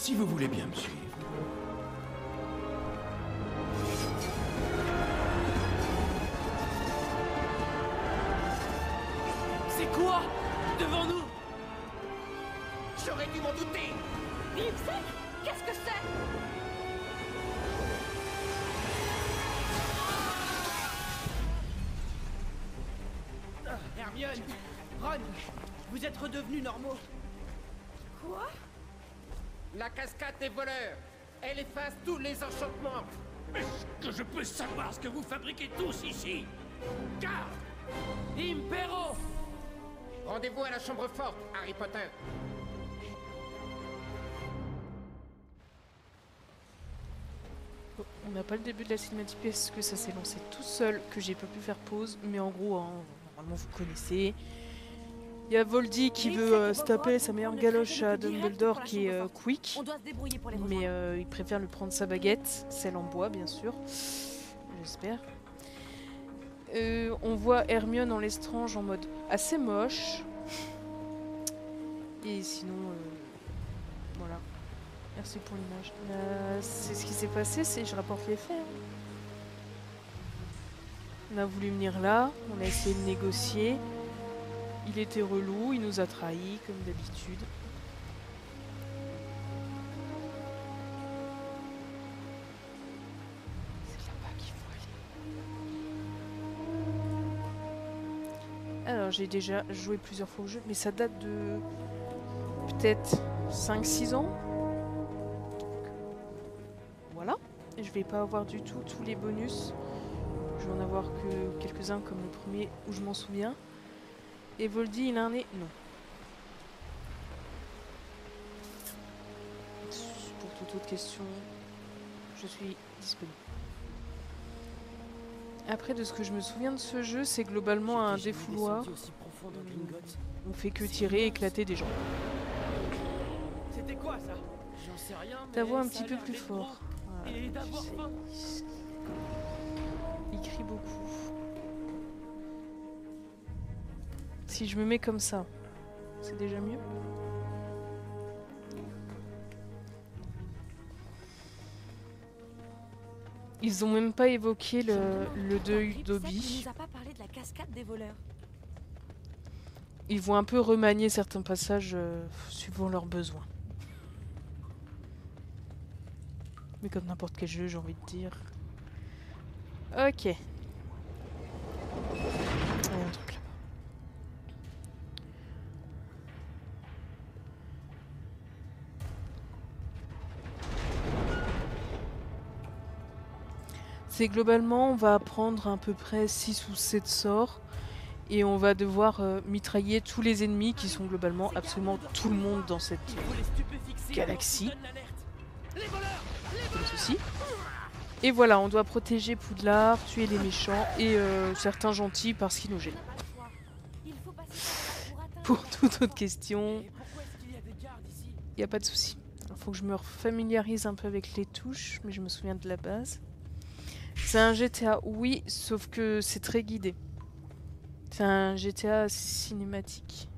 Si vous voulez bien me suivre. C'est quoi devant nous? J'aurais dû m'en douter. Grimsec, qu'est-ce que c'est? Hermione, Ron, vous êtes redevenus normaux. Quoi? La cascade des voleurs. Elle efface tous les enchantements. Est-ce que je peux savoir ce que vous fabriquez tous ici? Garde. Impero! Rendez-vous à la chambre forte, Harry Potter. On n'a pas le début de la cinématique parce que ça s'est lancé tout seul, que j'ai pas pu faire pause, mais en gros, hein, normalement vous connaissez. Il y a Voldy qui veut se taper sa meilleure galoche à Dumbledore qui est quick, On doit se débrouiller pour les mais rejoindre. il préfère lui prendre sa baguette, celle en bois bien sûr, j'espère. On voit Hermione en Lestrange en mode assez moche. Et sinon, voilà. Merci pour l'image. C'est ce qui s'est passé, c'est je rapporte les faits. Hein. On a voulu venir là, on a essayé de négocier. Il était relou, il nous a trahis comme d'habitude. C'est là-bas qu'il faut aller. Alors j'ai déjà joué plusieurs fois au jeu, mais ça date de peut-être 5-6 ans. Voilà. Et je vais pas avoir du tout tous les bonus. Je vais en avoir que quelques-uns comme le premier où je m'en souviens. Et Voldy, il a un nez? Non. Pour toute autre question, je suis disponible. Après, de ce que je me souviens de ce jeu, c'est globalement un défouloir. On fait que tirer et éclater des gens. C'était quoi ça? J'en sais rien. Ta voix un ça petit a peu l'air plus d'être fort. gros. Ouais, Et je d'avoir sais. faim. Il crie beaucoup. Si je me mets comme ça, c'est déjà mieux. Ils ont même pas évoqué le deuil Il d'Obi. nous a pas parlé de la cascade des voleurs. Ils vont un peu remanier certains passages suivant leurs besoins. Mais comme n'importe quel jeu, j'ai envie de dire. Ok. Il y a un truc là. C'est globalement, on va apprendre à peu près 6 ou 7 sorts. Et on va devoir mitrailler tous les ennemis qui sont globalement absolument tout le monde dans cette Il faut les stupéfixer galaxie. avant qu'ils donnent l'alerte. Les voleurs! Comme ceci. Et voilà, on doit protéger Poudlard, tuer les méchants et certains gentils parce qu'ils nous gênent. Il faut passer par là pour atteindre. Pour toute autre question, Et pourquoi est-ce qu'il y a des gardes ici? il n'y a pas de souci. Il faut que je me familiarise un peu avec les touches, mais je me souviens de la base. C'est un GTA, oui, sauf que c'est très guidé. C'est un GTA cinématique.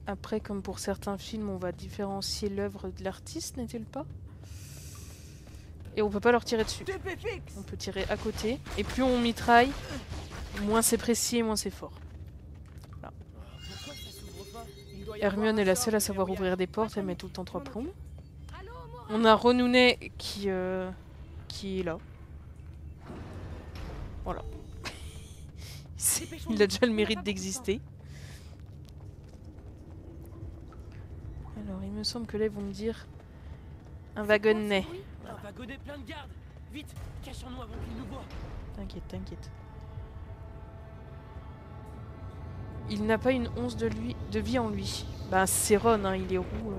Après, comme pour certains films, on va différencier l'œuvre de l'artiste, n'est-il pas? Et on peut pas leur tirer dessus. Stupéfixe! On peut tirer à côté. Et plus on mitraille, moins c'est précis et moins c'est fort. Voilà. Pourquoi ça s'ouvre pas? Il doit y Hermione avoir est un la sort seule à qui savoir verrouille. ouvrir des portes, elle met tout le temps 3 plombes. Allô, Mora? On a Renounet qui est là. Voilà. Il a déjà le mérite d'exister. Alors, il me semble que là, ils vont me dire un wagonnet. Un wagonnet plein de gardes! Vite, cachons-nous avant qu'ils nous voient! T'inquiète, t'inquiète. Il n'a pas une once de vie en lui. Bah, c'est Ron, hein, il est roux. On l'a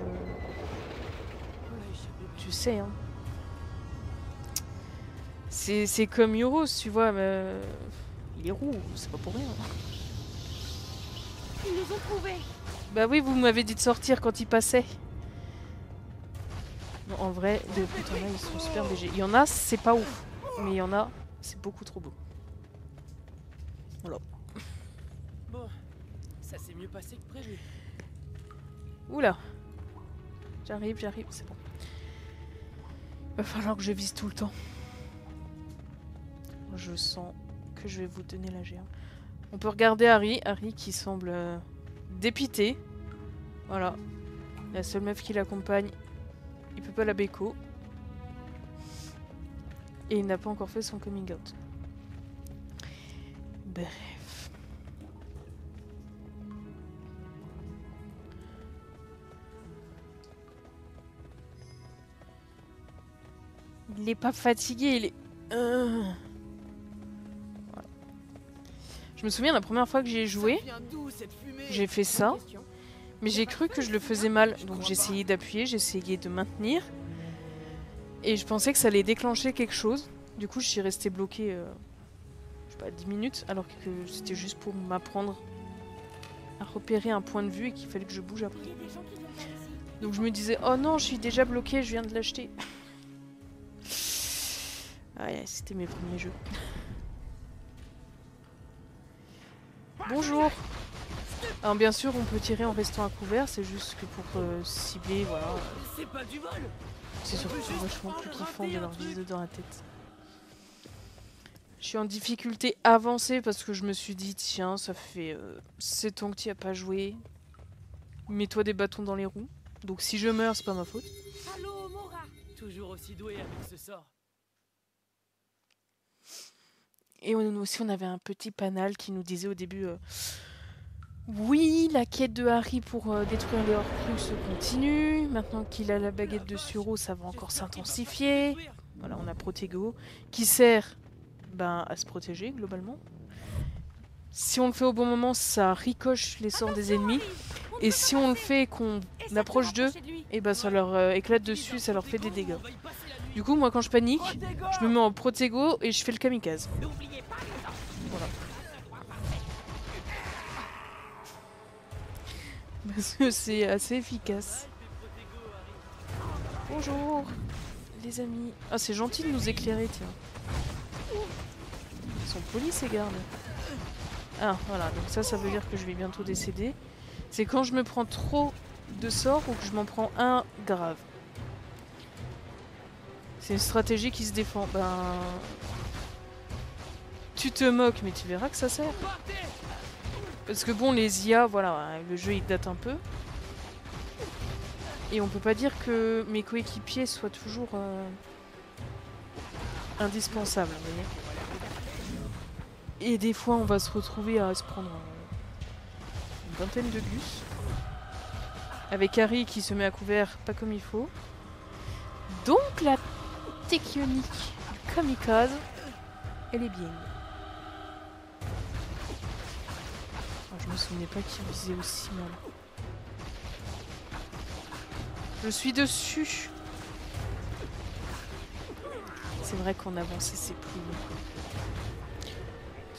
échappé. Tu sais, hein. C'est comme Euros, tu vois, mais... Il est roux, c'est pas pour rien. Ils nous ont trouvés. Bah oui, vous m'avez dit de sortir quand il passait. Non, en vrai, de putain là, ils sont super BG. Il y en a, c'est pas ouf. Mais il y en a, c'est beaucoup trop beau. Voilà. Bon, ça s'est mieux passé que prévu. Oula. J'arrive, c'est bon. Va falloir que je vise tout le temps. Je sens que je vais vous donner la gerbe. On peut regarder Harry. Harry qui semble dépité. Voilà. La seule meuf qui l'accompagne, il peut pas la béco. Et il n'a pas encore fait son coming out. Bref. Il est pas fatigué, il est... Voilà. Je me souviens la première fois que j'y ai joué, j'ai fait ça, mais j'ai cru que je le faisais mal. Donc j'ai essayé d'appuyer, j'ai essayé de maintenir. Et je pensais que ça allait déclencher quelque chose. Du coup, je suis restée bloquée, je sais pas, 10 minutes, alors que c'était juste pour m'apprendre à repérer un point de vue et qu'il fallait que je bouge après. Donc je me disais, oh non, je suis déjà bloquée, je viens de l'acheter. Ah ouais, c'était mes premiers jeux. Bonjour. Alors bien sûr, on peut tirer en restant à couvert, c'est juste que pour cibler, voilà. C'est pas du vol. C'est surtout vachement plus kiffant de leur viser dans la tête. Je suis en difficulté avancée parce que je me suis dit, tiens, ça fait 7 ans que tu n'y as pas joué. Mets-toi des bâtons dans les roues. Donc si je meurs, c'est pas ma faute. Allô, Mora. Toujours aussi doué avec ce sort. Et nous aussi, on avait un petit panel qui nous disait au début oui, la quête de Harry pour détruire les Horcruxes continue. Maintenant qu'il a la baguette de Suro, ça va encore s'intensifier. Voilà, on a Protego qui sert à se protéger globalement. Si on le fait au bon moment, ça ricoche les sorts des ennemis. Et si on le fait et qu'on approche d'eux, et ça leur éclate dessus, ça leur fait des dégâts. Du coup, moi quand je panique, je me mets en Protego et je fais le kamikaze. Voilà. Parce que c'est assez efficace. Bonjour, les amis. Ah, c'est gentil de nous éclairer, tiens. Ils sont polis, ces gardes. Ah, voilà. Donc ça veut dire que je vais bientôt décéder. C'est quand je me prends trop de sorts ou que je m'en prends un grave. C'est une stratégie qui se défend. Tu te moques, mais tu verras que ça sert. Parce que bon, les IA, voilà, le jeu il date un peu. Et on peut pas dire que mes coéquipiers soient toujours indispensables, vous voyez. Et des fois, on va se retrouver à se prendre une vingtaine de gus. Avec Harry qui se met à couvert pas comme il faut. Donc la technique du kamikaze, elle est bien. Je me souvenais pas qu'il visait aussi mal. Je suis dessus. C'est vrai qu'en avancée c'est plus long.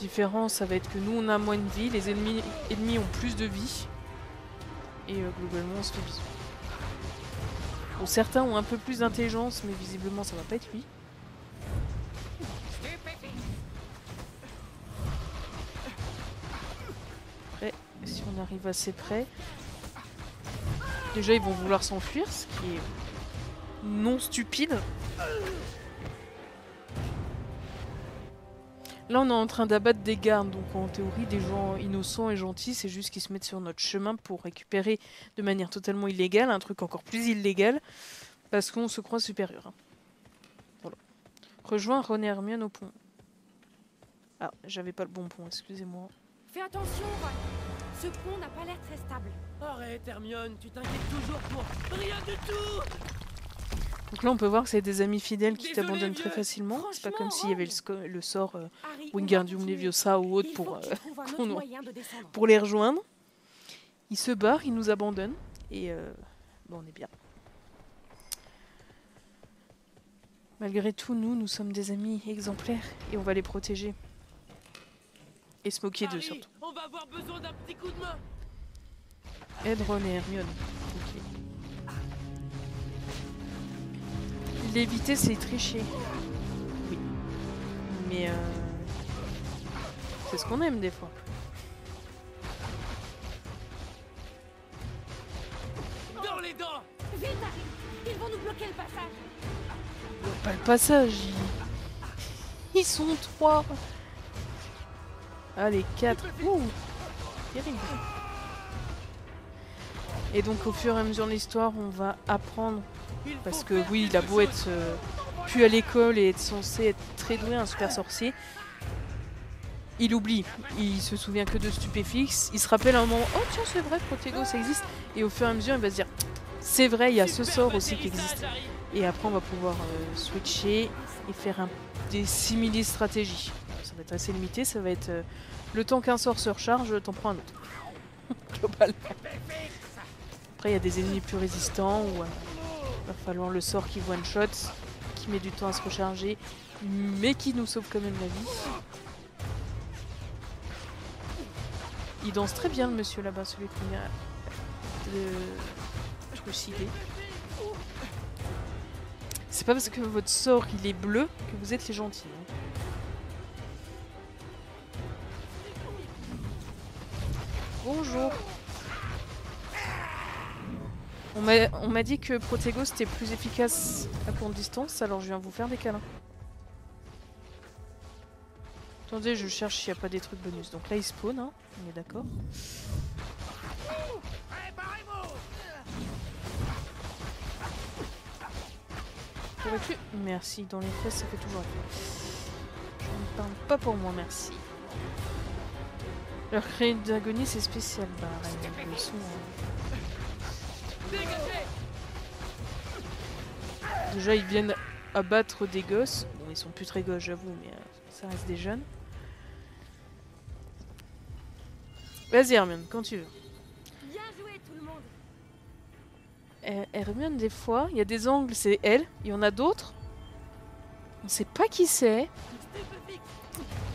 Différence, ça va être que nous on a moins de vie, les ennemis ont plus de vie. Et globalement on se fait bisous. Bon, certains ont un peu plus d'intelligence, mais visiblement ça va pas être lui. Après, si on arrive assez près, déjà ils vont vouloir s'enfuir, ce qui est non stupide. Là on est en train d'abattre des gardes, donc en théorie des gens innocents et gentils, c'est juste qu'ils se mettent sur notre chemin pour récupérer de manière totalement illégale un truc encore plus illégal, parce qu'on se croit supérieur. Hein. Voilà. Rejoins Ron et Hermione au pont. Ah, j'avais pas le bon pont, excusez-moi. Fais attention, Ron. Ce pont n'a pas l'air très stable. Arrête, Hermione, tu t'inquiètes toujours pour rien du tout. Donc là on peut voir que c'est des amis fidèles qui Désolé, t'abandonnent très vieux. facilement. C'est pas comme Franchement, s'il y avait le sort Harry, Wingardium on va continuer. Leviosa ou autre Il faut pour, que tu trouves un autre pour, moyen de descendre. pour les rejoindre. Ils se barrent, ils nous abandonnent. Et bon, on est bien. Malgré tout, nous sommes des amis exemplaires et on va les protéger. Et se moquer d'eux Harry, surtout. on va avoir besoin d'un petit coup de main. Aide Ron et Hermione. Ok. L'éviter, c'est tricher. Oui. Mais c'est ce qu'on aime des fois. passage. Ils sont 3. Allez, 4. Ouh, terrible. Et donc au fur et à mesure de l'histoire, on va apprendre. Parce que oui, il a beau être plus à l'école et être censé être très doué, un super sorcier. Il oublie, il se souvient que de stupéfix. Il se rappelle à un moment, oh tiens c'est vrai, Protego ça existe. Et au fur et à mesure, il va se dire, c'est vrai, il y a ce sort aussi qui existe. Et après, on va pouvoir switcher et faire des simili-stratégies. Ça va être assez limité, ça va être le temps qu'un sort se recharge, t'en prends un autre. Globalement. Après, il y a des ennemis plus résistants où il va falloir le sort qui one-shot, qui met du temps à se recharger, mais qui nous sauve quand même la vie. Il danse très bien le monsieur là-bas, celui qui vient de trucider. C'est pas parce que votre sort il est bleu que vous êtes les gentils. Hein. Bonjour. On m'a dit que Protego c'était plus efficace à courte distance, alors je viens vous faire des câlins. Attendez, je cherche s'il n'y a pas des trucs bonus. Donc là il spawn, hein, on est d'accord. Merci, dans les fesses ça fait toujours effet. Je ne parle pas pour moi, merci. Leur cri d'agonie c'est spécial, bah le son. Déjà ils viennent abattre des gosses. Bon ils sont plus très gosses j'avoue, mais ça reste des jeunes. Vas-y Hermione, quand tu veux. Bien joué tout le monde. Hermione, des fois, il y a des angles, c'est elle. Il y en a d'autres. On sait pas qui c'est.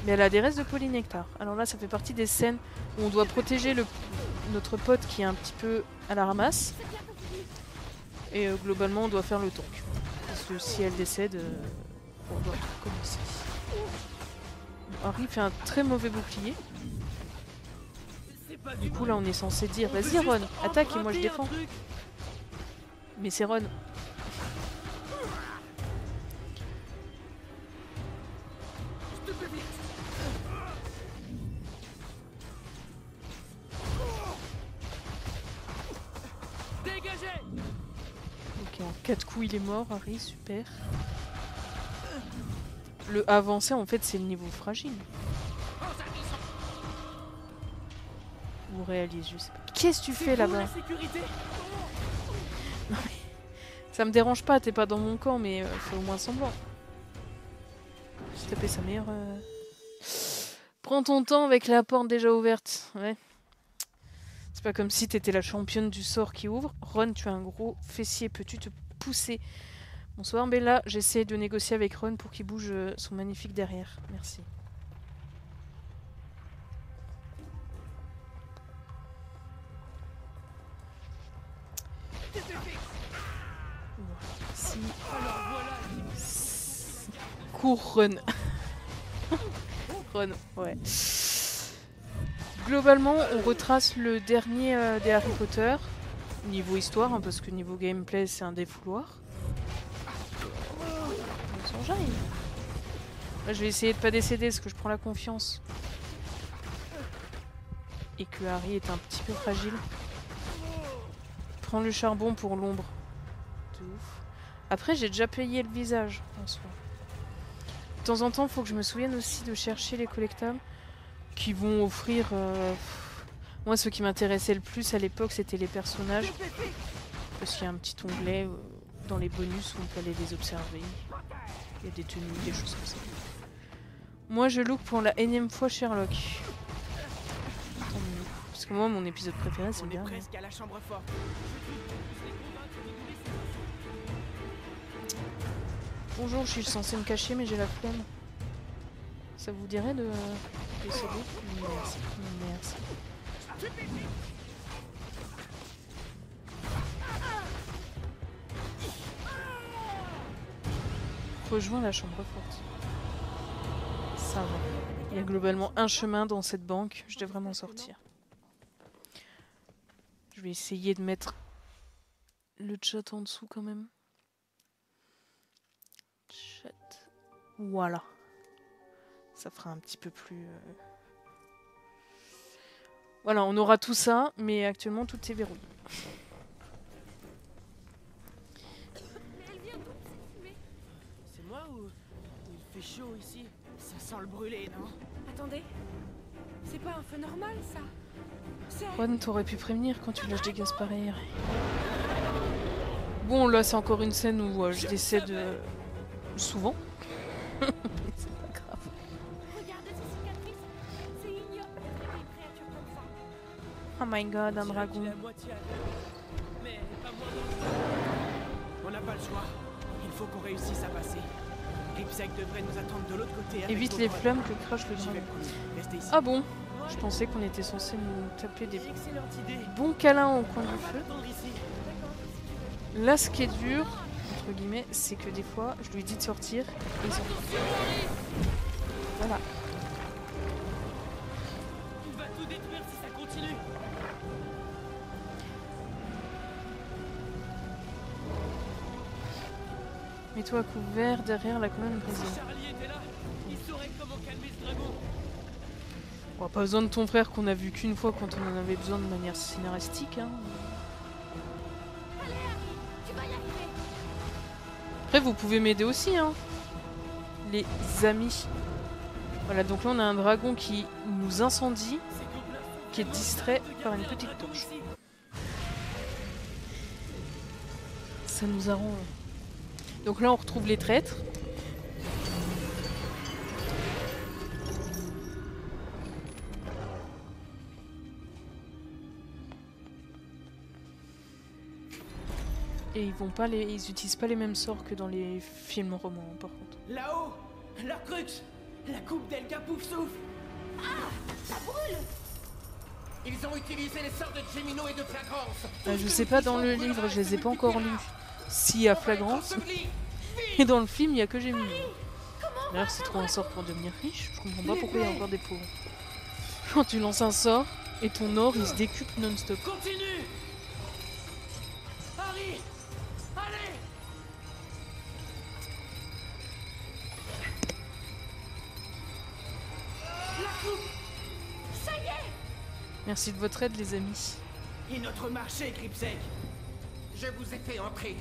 Mais elle a des restes de polynectar. Alors là, ça fait partie des scènes où on doit protéger notre pote qui est un petit peu à la ramasse. Et globalement, on doit faire le tank. Parce que si elle décède, on doit commencer. Harry fait un très mauvais bouclier. Du coup, là, on est censé dire vas-y Ron, attaque et moi je défends. Mais c'est Ron. Ok, en 4 coups il est mort, Harry, super. Le avancé en fait c'est le niveau fragile. Ou réalise, je sais pas. Qu'est-ce que tu fais là-bas? Non mais... Ça me dérange pas, t'es pas dans mon camp, mais fais au moins semblant. J'ai tapé sa meilleure... Prends ton temps avec la porte déjà ouverte. Ouais. C'est pas comme si t'étais la championne du sort qui ouvre. Ron, tu as un gros fessier, peux-tu te pousser? Bonsoir Bella, j'essaie de négocier avec Ron pour qu'il bouge son magnifique derrière. Merci. Si. Cours Ron. Ron, ouais. Globalement, on retrace le dernier des Harry Potter. Niveau histoire, hein, parce que niveau gameplay, c'est un défouloir. On s'enjaille. Là, je vais essayer de pas décéder, parce que je prends la confiance. Et que Harry est un petit peu fragile. Prends le charbon pour l'ombre. De ouf. Après, j'ai déjà payé le visage, en soi. De temps en temps, il faut que je me souvienne aussi de chercher les collectables qui vont offrir... Moi, ce qui m'intéressait le plus à l'époque, c'était les personnages. Parce qu'il y a un petit onglet dans les bonus où on peut aller les observer. Il y a des tenues, des choses comme ça. Moi, je look pour la énième fois Sherlock. Parce que moi, mon épisode préféré, c'est bien. Presque à la chambre forte. Bonjour, je suis censée me cacher, mais j'ai la flemme. Ça vous dirait de décéder? Merci. Merci. Rejoins la chambre forte. Ça va. Il y a globalement un chemin dans cette banque. Je devrais m'en sortir. Je vais essayer de mettre le chat en dessous quand même. Chat. Voilà. Ça fera un petit peu plus... Voilà, on aura tout ça, mais actuellement tout est verrouillé. Mais elle vient d'où cette fumée? C'est moi ou il fait chaud ici? Ça sent le brûlé, non? Attendez. C'est pas un feu normal, ça? C'est... Ron, t'aurais pu prévenir quand tu lâches des gaz pareils. Bon, là, c'est encore une scène où je décède souvent. C'est pas grave. Regardez ces cicatrices. C'est ignoble de traiter une créature comme ça. Oh my god, un On dirait dragon. qu'il est à moitié aveugle. Mais pas moins dangereux. On n'a pas le choix. Il faut qu'on réussisse à passer. Ripsec devrait nous attendre de l'autre côté. avec Évite nos les drones. flammes que crache le J'y vais dragon. le premier. Restez ici. Ah bon? Je pensais qu'on était censé nous taper des Excellente idée. bons câlins au coin On du va feu. attendre ici. Là, ce qui est dur, entre guillemets, c'est que des fois, je lui dis de sortir et il sort. Voilà. Il va tout détruire si ça continue. Mets-toi à couvert derrière la colonne Si brisée. Charlie était là, il saurait comment calmer ce dragon. Bon, pas besoin de ton frère qu'on a vu qu'une fois quand on en avait besoin de manière scénaristique. Hein. Allez, Harry, tu vas y arriver. Après, vous pouvez m'aider aussi, hein. Les amis. Voilà, donc là, on a un dragon qui nous incendie, Ces gobelins sont qui est vraiment distrait capables de par une garder un petite dragon torche. ici. Ça nous arrange. Donc là, on retrouve les traîtres. Et ils utilisent pas les mêmes sorts que dans les films romans, par contre. Là-haut, leur crux, la coupe d'El Capouf souffle. Ils ont utilisé les sorts de Gemino et de Flagrance. Je sais pas dans le livre, je les ai pas encore lus. S'il y a Flagrance, et dans le film, il y a que Gemini. D'ailleurs, c'est trop un sort pour devenir riche. Je comprends pas pourquoi il y a encore des pauvres. Quand tu lances un sort, et ton or, il se décuple non-stop. Continue. Harry, allez. Ça y est. Merci de votre aide, les amis. Et notre marché, Gripsec. Je vous ai fait entrer.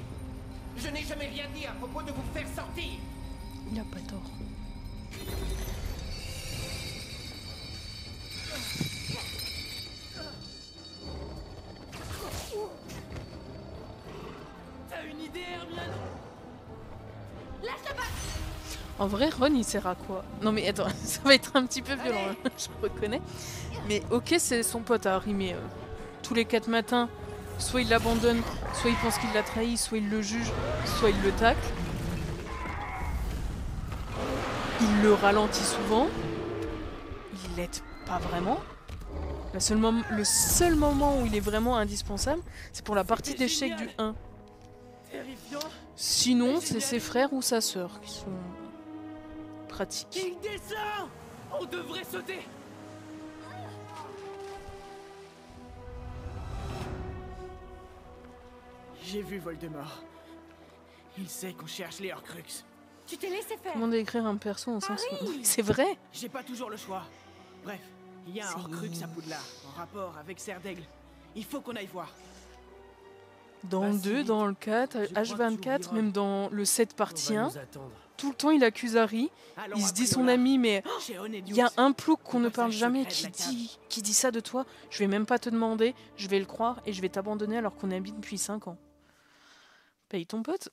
Je n'ai jamais rien dit à propos de vous faire sortir. Il a pas tort. T'as une idée, Hermione? Lâche la balle. En vrai, Ron, il sert à quoi? Non mais attends, ça va être un petit peu violent, hein, je reconnais. Mais ok, c'est son pote à Harry, mais tous les 4 matins, soit il l'abandonne, soit il pense qu'il l'a trahi, soit il le juge, soit il le tacle. Il le ralentit souvent. Il l'aide pas vraiment. Le seul moment où il est vraiment indispensable, c'est pour la partie C'était d'échecs génial. du 1. Terrifiant. Sinon, c'est ses frères ou sa sœur qui sont pratiques. Il descend. On devrait sauter. J'ai vu Voldemort. Il sait qu'on cherche les Horcruxes. Tu t'es laissé faire. Comment décrire un perso en 5 secondes? C'est vrai. J'ai pas toujours le choix. Bref, il y a un C'est- Horcrux à Poudlard, en rapport avec Serre d'Aigle. Il faut qu'on aille voir. Dans le Vas-y, 2, vite. dans le 4, Je crois que tu H24, oublieras. même dans le 7 partie 1, attendre. tout le temps il accuse Harry. Allons Il se à dit son Priola, ami, mais chez il Honeydew. y a un plouc qu'on Au ne parle passage jamais secret de la qui dit ça de toi. Je vais même pas te demander, je vais le croire et je vais t'abandonner alors qu'on habite depuis 5 ans. Paye ton pote.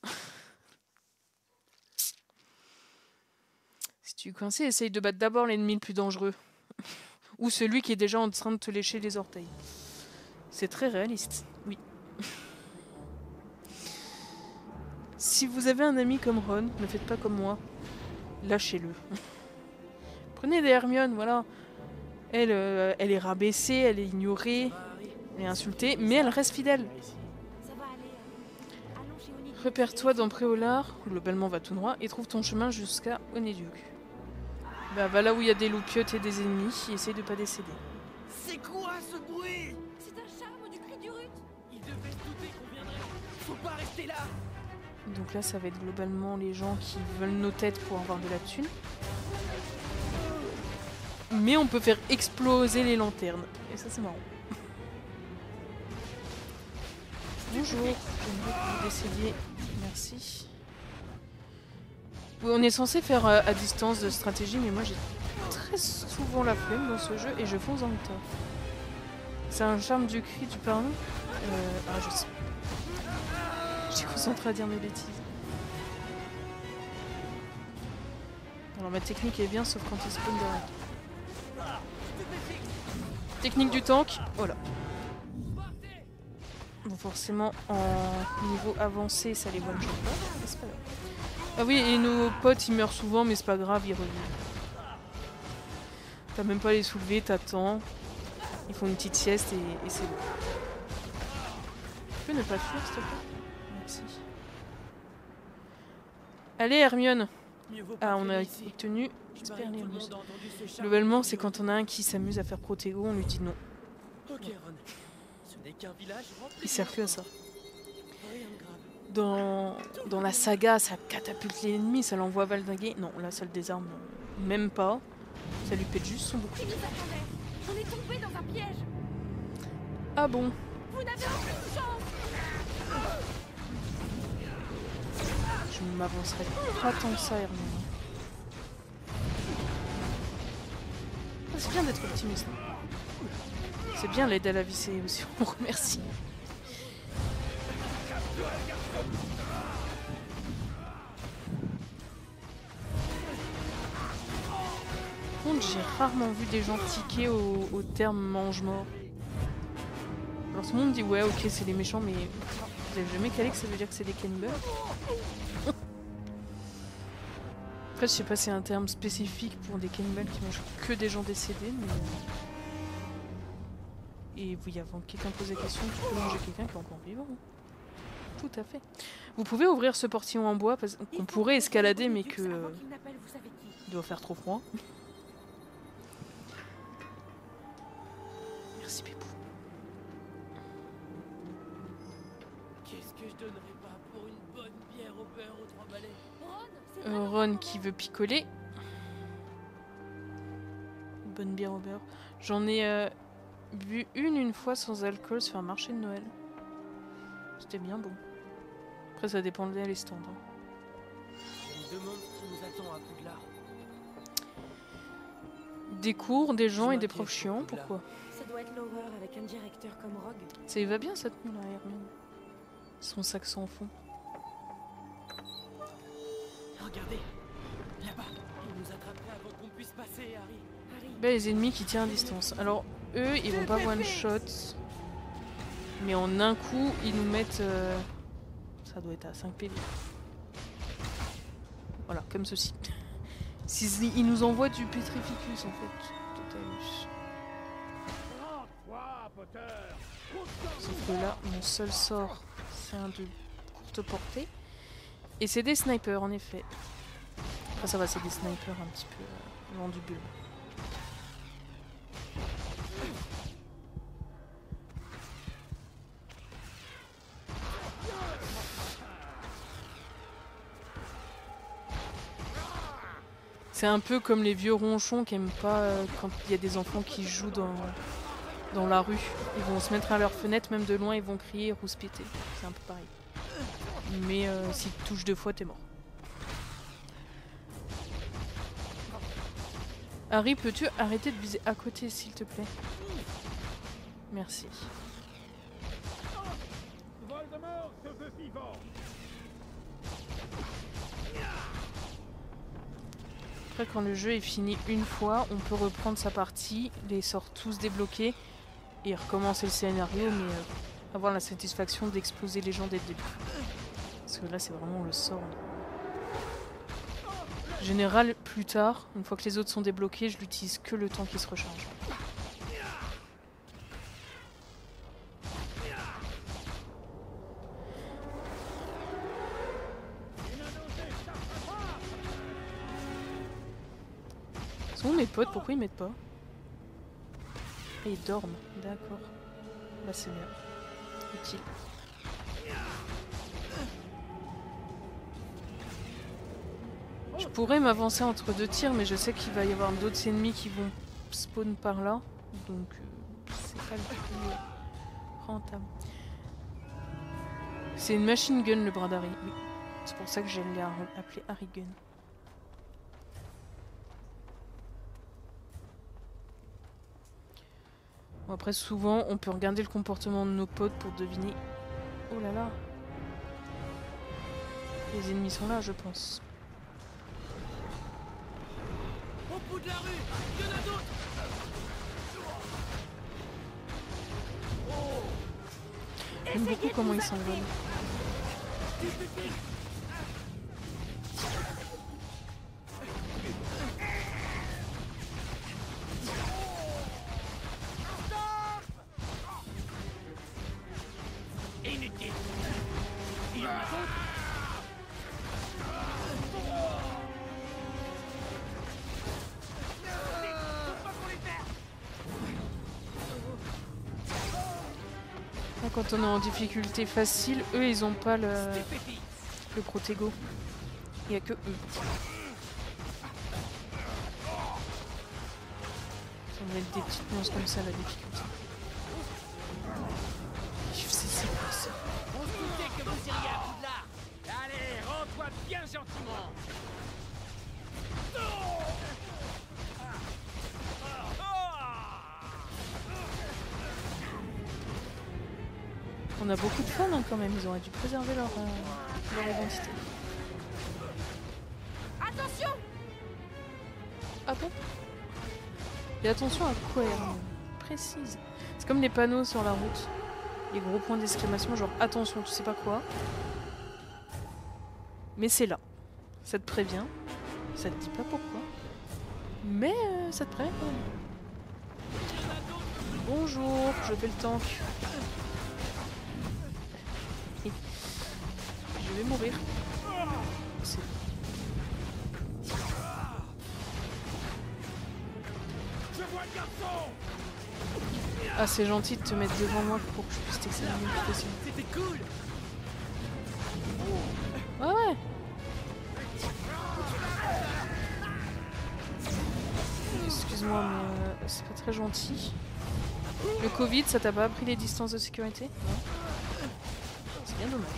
Si tu es coincé, essaye de battre d'abord l'ennemi le plus dangereux. Ou celui qui est déjà en train de te lécher les orteils. C'est très réaliste, oui. Si vous avez un ami comme Ron, ne faites pas comme moi. Lâchez-le. Prenez des Hermione, voilà. Elle est rabaissée, elle est ignorée, elle est insultée, mais elle reste fidèle. Ça va aller. Allons chez Honeydew. Repère-toi dans Préolard, globalement va tout droit, et trouve ton chemin jusqu'à Honeydew. Bah va là où il y a des loupiotes et des ennemis, et essaye de pas décéder. C'est quoi ce bruit? C'est un charme du cri du rut. Il devait se douter qu'on viendrait. Faut pas rester là. Donc là, ça va être globalement les gens qui veulent nos têtes pour avoir de la thune. Mais on peut faire exploser les lanternes. Et ça, c'est marrant. Bonjour, j'aimerais que vous décédiez. Merci. Oui, on est censé faire à distance de stratégie, mais moi j'ai très souvent la flemme dans ce jeu et je fonce dans le tas. C'est un charme du cri du parrain. Ah, je sais. J'étais concentrée à dire mes bêtises. Alors ma technique est bien, sauf quand il spawn derrière. Technique du tank, voilà. Bon, forcément, en niveau avancé, ça les one-shot pas, mais c'est pas grave. Ah oui, et nos potes, ils meurent souvent, mais c'est pas grave, ils reviennent. T'as même pas à les soulever, t'attends. Ils font une petite sieste et c'est bon. Tu peux ne pas fuir, s'il te plaît? Merci. Allez, Hermione. Ah, on a obtenu Expelliarmus. Globalement, c'est quand on a un qui s'amuse à faire protégo, on lui dit non. Il sert plus à ça. Dans la saga, ça catapulte l'ennemi, ça l'envoie valdinguer. Non, là, ça le désarme même pas. Ça lui pète juste son bouclier. On est tombé dans un piège. Ah bon? Vous n'avez aucune chance. Je ne m'avancerai pas tant que ça, Hermione. Ah, c'est bien d'être optimiste. C'est bien l'aide à la vie, c'est aussi, on remercie. Par contre, j'ai rarement vu des gens tiquer au terme mange-mort. Alors tout le monde dit ouais, ok, c'est les méchants, mais vous avez jamais calé que ça veut dire que c'est des cannibales? Après, je sais pas si c'est un terme spécifique pour des cannibales qui mangent que des gens décédés, mais... Et oui, avant que quelqu'un pose la question, tu peux manger quelqu'un qui est encore vivant. Tout à fait. Vous pouvez ouvrir ce portillon en bois qu'on pourrait escalader, mais que... il doit faire trop froid. Merci, Pépou. Qu'est-ce que je donnerais pas pour une bonne bière au beurre aux 3 balais? Ron qui veut picoler. Bonne bière au beurre. J'en ai bu une fois sans alcool sur un marché de Noël. C'était bien bon. Après ça dépendait des stands. Je me demande ce qui nous attend à Poudlard. Des cours, des gens et des profs chiants, pourquoi? Ça doit être l'horreur avec un directeur comme Rogue. Ça y va bien cette tenue là, Hermione. Son sac sans fond. Regardez, là-bas, ils nous attraperaient avant qu'on puisse passer, Harry. Bah, les ennemis qui tiennent à distance. Alors eux, ils vont pas one shot. Mais en un coup, ils nous mettent... ça doit être à 5 PV. Voilà, comme ceci. Ils nous envoient du Petrificus en fait. Totalus. Sauf que là, mon seul sort, c'est un de courte portée. Et c'est des snipers en effet. Enfin ça va, c'est des snipers un petit peu loin du bulbe. C'est un peu comme les vieux ronchons qui aiment pas quand il y a des enfants qui jouent dans la rue. Ils vont se mettre à leur fenêtre, même de loin, ils vont crier et rouspéter. C'est un peu pareil. Mais s'ils te touchent 2 fois, t'es mort. Harry, peux-tu arrêter de viser à côté, s'il te plaît? Merci. Voldemort se veut vivant. Après, quand le jeu est fini une fois, on peut reprendre sa partie, les sorts tous débloqués et recommencer le scénario, mais avoir la satisfaction d'exploser les gens dès le début. Parce que là, c'est vraiment le sort. En général, plus tard, une fois que les autres sont débloqués, je l'utilise que le temps qu'il se recharge. Sont où mes potes? Pourquoi ils mettent pas? Et ils dorment, d'accord. Bah c'est bien. Utile. Je pourrais m'avancer entre deux tirs, mais je sais qu'il va y avoir d'autres ennemis qui vont spawn par là. Donc c'est pas le plus rentable. C'est une machine gun le bras d'Harry. Oui. C'est pour ça que je l'ai appelé Harry Gun. Bon, après souvent on peut regarder le comportement de nos potes pour deviner. Oh là là. Les ennemis sont là je pense. Au bout de la rue, il y en a d'autres. J'aime beaucoup comment ils s'envolent. Inutile. Il y en a d'autres. Quand on est en difficulté facile, eux ils ont pas le protégo. Il n'y a que eux. Ça va être des petites monstres comme ça la difficulté. C'est quoi ça? On se doutait que vous iriez à Poudlard. Allez, rends-toi bien gentiment. On a beaucoup de fans hein, quand même, ils auraient dû préserver leur identité. Attention! Ah bon? Et attention à quoi, Hermione? Précise. C'est comme les panneaux sur la route. Les gros points d'exclamation, genre attention, tu sais pas quoi. Mais c'est là. Ça te prévient. Ça te dit pas pourquoi. Mais ça te prévient quand même. Bonjour, je fais le tank. Je vais mourir. C'est... Ah, c'est gentil de te mettre devant moi pour que je puisse t'examiner le plus possible. C'était cool. Ouais, ouais. Excuse-moi, mais c'est pas très gentil. Le Covid, ça t'a pas appris les distances de sécurité? Non. C'est bien dommage.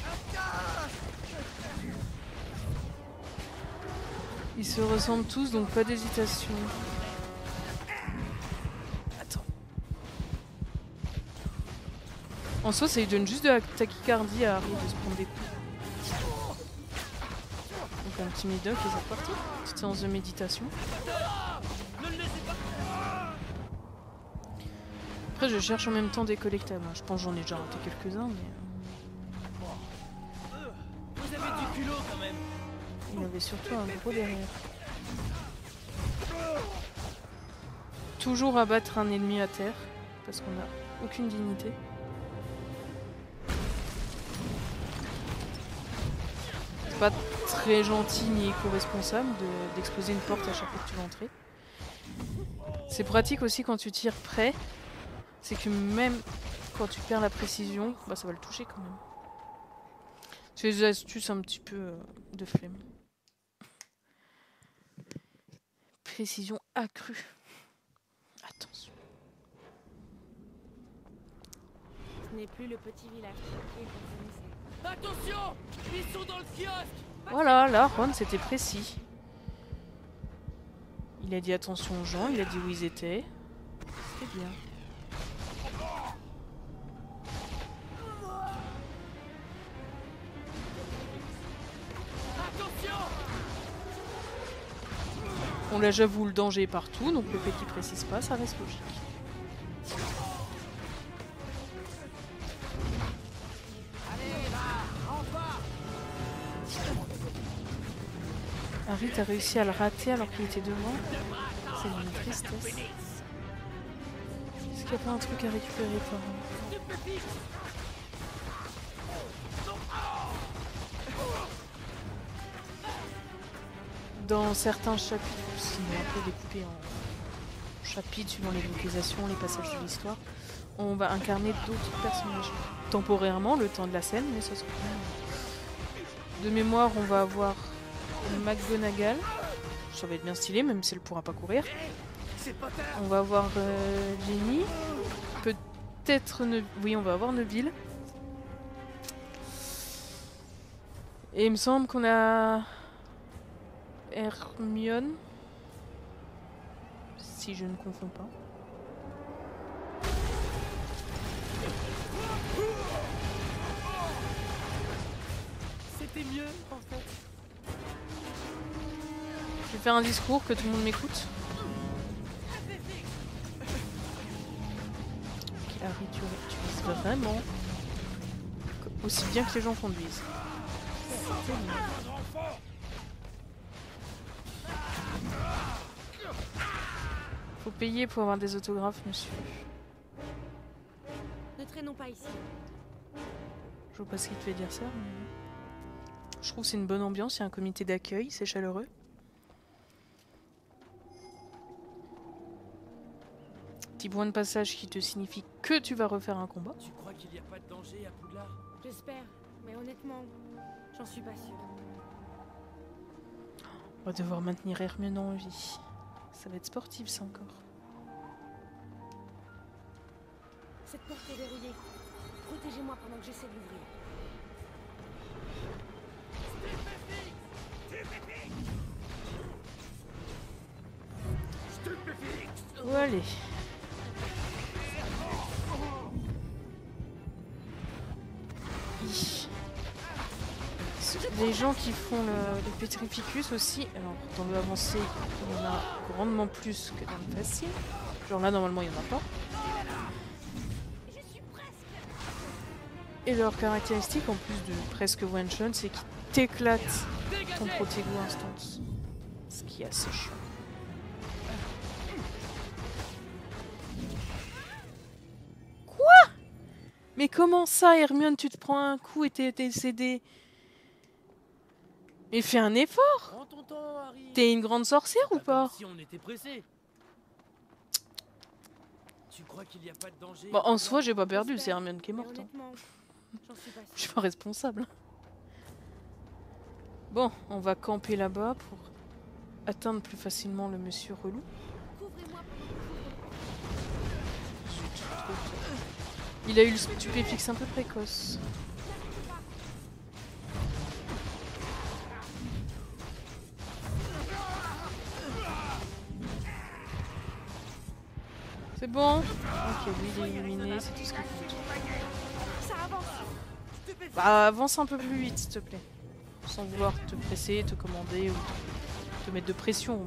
Ils se ressemblent tous, donc pas d'hésitation. Attends. En soi, ça lui donne juste de la tachycardie à Harry de se prendre des coups. Donc un petit médoc et c'est reparti. Petite séance de méditation. Après, je cherche en même temps des collectables. Je pense que j'en ai déjà raté quelques-uns, mais... Vous avez du culot quand même. Il y avait surtout un gros derrière. Toujours abattre un ennemi à terre, parce qu'on n'a aucune dignité. C'est pas très gentil ni éco-responsable d'exploser une porte à chaque fois que tu vas entrer. C'est pratique aussi quand tu tires près. C'est que même quand tu perds la précision, bah ça va le toucher quand même. C'est des astuces un petit peu de flemme. Précision accrue. Attention. Ce n'est plus le petit village tranquille qu'on connaissait. Attention, ils sont dans le kiosque. Voilà, là, Ron, c'était précis. Il a dit attention aux gens, il a dit où ils étaient. C'était bien. On l'a, j'avoue, le danger est partout, donc le fait qu'il précise pas, ça reste logique. Harry, t'as réussi à le rater alors qu'il était devant. C'est une tristesse. Est-ce qu'il n'y a pas un truc à récupérer par là? Dans certains chapitres, c'est un peu découpé en chapitres suivant les localisations, les passages de l'histoire, on va incarner d'autres personnages. Temporairement, le temps de la scène, mais ça sera quand même... De mémoire, on va avoir McGonagall. Ça va être bien stylé, même si elle pourra pas courir. C'est Potter. On va avoir Jenny. Peut-être... Oui, on va avoir Neville. Et il me semble qu'on a... Hermione. Si je ne confonds pas. C'était mieux, en fait. Je vais faire un discours, que tout le monde m'écoute. Ok, Harry, tu utilises vraiment aussi bien que les gens conduisent. Faut payer pour avoir des autographes, monsieur. Ne traînons pas ici. Je vois pas ce qu'il te fait dire ça, mais... Je trouve que c'est une bonne ambiance, il y a un comité d'accueil, c'est chaleureux. Petit point de passage qui te signifie que tu vas refaire un combat. Tu crois qu'il n'y a pas de danger à Poudlard? J'espère, mais honnêtement, j'en suis pas sûre. On va devoir maintenir Hermione en vie. Ça va être sportif, ça encore. Cette porte est verrouillée. Protégez-moi pendant que j'essaie de l'ouvrir. Où aller? Les gens qui font le Petrificus aussi, alors dans le avancé, il y en a grandement plus que dans le facile. Genre là, normalement, il n'y en a pas. Et leur caractéristique, en plus de presque one shot, c'est qu'ils t'éclatent ton Protego instant. Ce qui est assez chiant. Quoi? Mais comment ça, Hermione, tu te prends un coup et t'es décédé? Mais fais un effort! Prends ton temps, Harry. T'es une grande sorcière ou pas? Si on était pressé. Tu crois qu'il n'y a pas de danger? Bon, en soi, j'ai pas perdu, c'est Hermione qui est Mais morte. Hein. honnêtement, j'en suis pas Je suis sûre. pas responsable. Bon, on va camper là-bas pour atteindre plus facilement le monsieur relou. Couvrez-moi Zut, trop tôt. Il a eu le stupéfixe un peu précoce. C'est bon? Ok, lui il est éliminé, c'est tout ce qu'il faut. Ça avance. Bah, avance un peu plus vite, s'il te plaît. Sans vouloir te presser, te commander ou te mettre de pression.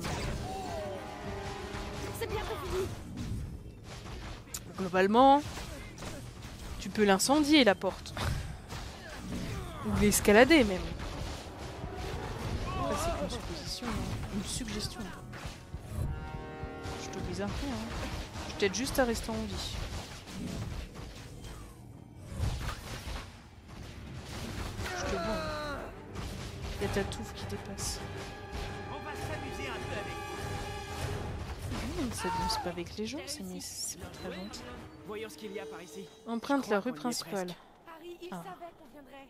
C'est bientôt fini. Globalement, tu peux l'incendier, la porte. Ou l'escalader, même. Après, c'est qu'une supposition, hein. Une suggestion. Je t'oblige à rien. Hein. Je t'aide juste à rester en vie. Je te vois. Il y a ta touffe qui dépasse. On va s'amuser un peu avec vous. Mais ça ne pas avec les gens, c'est pas très gentil. Voyons ce qu'il y a par ici. Emprunte Je la crois rue qu'on y est principale. presque. Harry, il Ah. savait qu'on viendrait.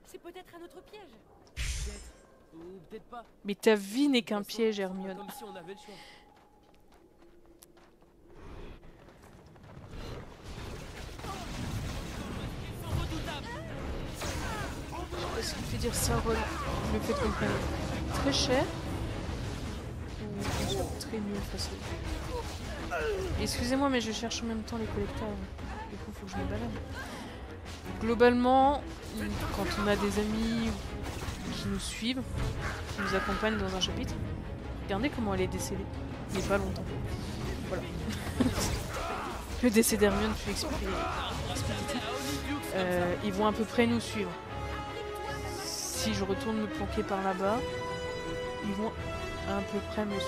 C'est peut-être un autre piège. Peut-être. Ou peut-être pas. Mais ta vie n'est qu'un De toute façon, piège, c'est pas Hermione. Comme si on avait le choix. Ils sont redoutables. Est-ce qu'il fait dire ça, Ron? Le fait qu'on prenne très cher ou qu'on soit très nul face à eux. Excusez-moi, mais je cherche en même temps les collecteurs. Du coup, faut que je me balade. Globalement, quand on a des amis qui nous suivent, qui nous accompagnent dans un chapitre, regardez comment elle est décédée. Mais pas longtemps. Voilà. Le décès d'Hermione fut expédié. Ils vont à peu près nous suivre. Si je retourne me planquer par là-bas, ils vont à peu près me suivre.